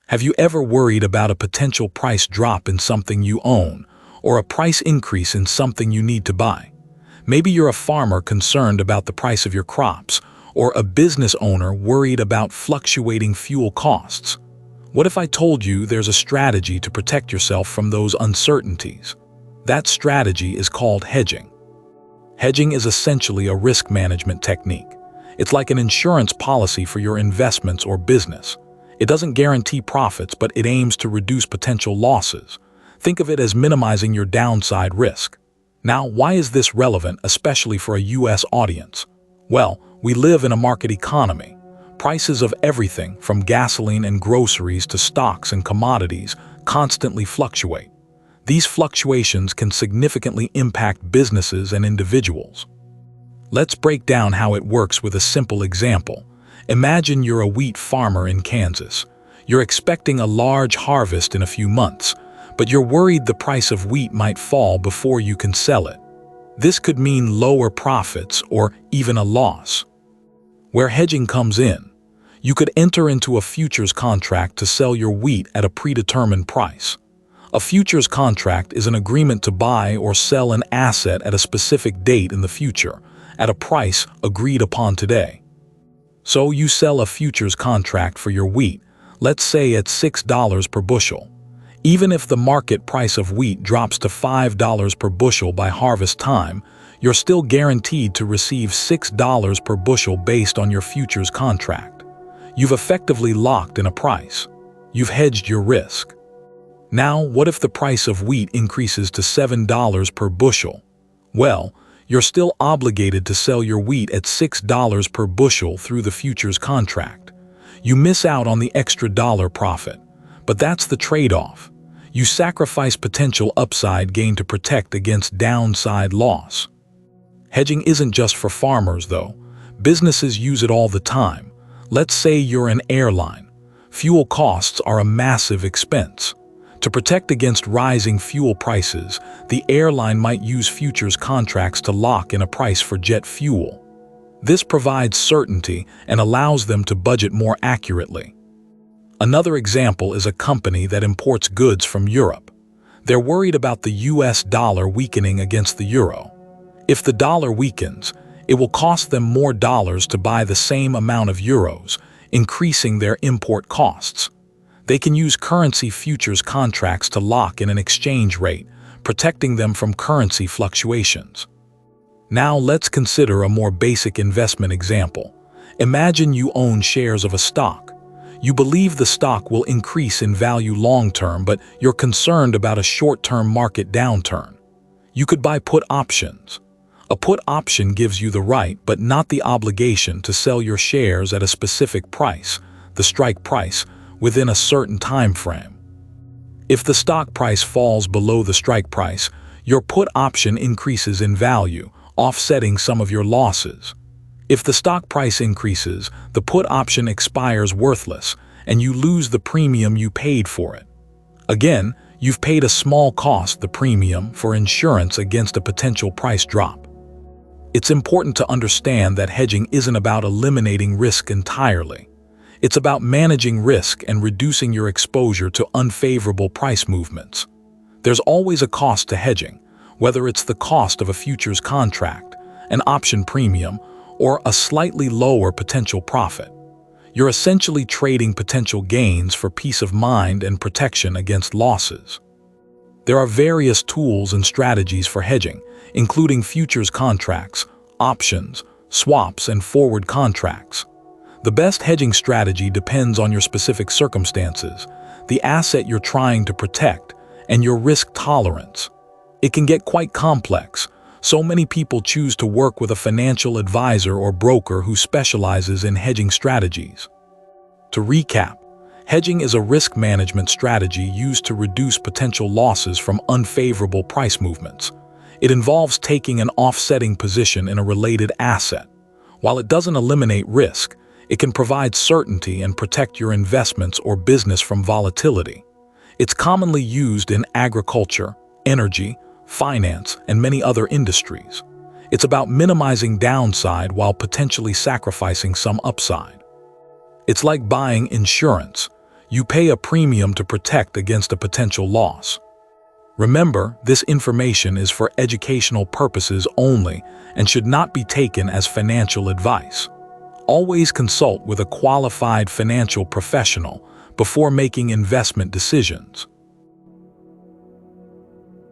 Have you ever worried about a potential price drop in something you own, or a price increase in something you need to buy? Maybe you're a farmer concerned about the price of your crops, or a business owner worried about fluctuating fuel costs. What if I told you there's a strategy to protect yourself from those uncertainties? That strategy is called hedging. Hedging is essentially a risk management technique. It's like an insurance policy for your investments or business. It doesn't guarantee profits, but it aims to reduce potential losses. Think of it as minimizing your downside risk. Now, why is this relevant, especially for a U.S. audience? Well, we live in a market economy. Prices of everything, from gasoline and groceries to stocks and commodities, constantly fluctuate. These fluctuations can significantly impact businesses and individuals. Let's break down how it works with a simple example. Imagine you're a wheat farmer in Kansas. You're expecting a large harvest in a few months, but you're worried the price of wheat might fall before you can sell it. This could mean lower profits or even a loss. Where hedging comes in, you could enter into a futures contract to sell your wheat at a predetermined price. A futures contract is an agreement to buy or sell an asset at a specific date in the future, at a price agreed upon today. So you sell a futures contract for your wheat, let's say at $6 per bushel. Even if the market price of wheat drops to $5 per bushel by harvest time, you're still guaranteed to receive $6 per bushel based on your futures contract. You've effectively locked in a price. You've hedged your risk. Now, what if the price of wheat increases to $7 per bushel? Well, you're still obligated to sell your wheat at $6 per bushel through the futures contract. You miss out on the extra dollar profit, but that's the trade-off. You sacrifice potential upside gain to protect against downside loss. Hedging isn't just for farmers, though. Businesses use it all the time. Let's say you're an airline. Fuel costs are a massive expense. To protect against rising fuel prices, the airline might use futures contracts to lock in a price for jet fuel. This provides certainty and allows them to budget more accurately. Another example is a company that imports goods from Europe. They're worried about the US dollar weakening against the euro. If the dollar weakens, it will cost them more dollars to buy the same amount of euros, increasing their import costs. They can use currency futures contracts to lock in an exchange rate, protecting them from currency fluctuations. Now let's consider a more basic investment example. Imagine you own shares of a stock. You believe the stock will increase in value long-term, but you're concerned about a short-term market downturn. You could buy put options. A put option gives you the right, but not the obligation, to sell your shares at a specific price, the strike price, within a certain time frame. If the stock price falls below the strike price, your put option increases in value, offsetting some of your losses. If the stock price increases, the put option expires worthless, and you lose the premium you paid for it. Again, you've paid a small cost, the premium, for insurance against a potential price drop. It's important to understand that hedging isn't about eliminating risk entirely. It's about managing risk and reducing your exposure to unfavorable price movements. There's always a cost to hedging, whether it's the cost of a futures contract, an option premium, or a slightly lower potential profit. You're essentially trading potential gains for peace of mind and protection against losses. There are various tools and strategies for hedging, including futures contracts, options, swaps, and forward contracts. The best hedging strategy depends on your specific circumstances, the asset you're trying to protect, and your risk tolerance. It can get quite complex. So many people choose to work with a financial advisor or broker who specializes in hedging strategies. To recap, hedging is a risk management strategy used to reduce potential losses from unfavorable price movements. It involves taking an offsetting position in a related asset. While it doesn't eliminate risk, it can provide certainty and protect your investments or business from volatility. It's commonly used in agriculture, energy, finance, and many other industries. It's about minimizing downside while potentially sacrificing some upside. It's like buying insurance. You pay a premium to protect against a potential loss. Remember, this information is for educational purposes only and should not be taken as financial advice. Always consult with a qualified financial professional before making investment decisions.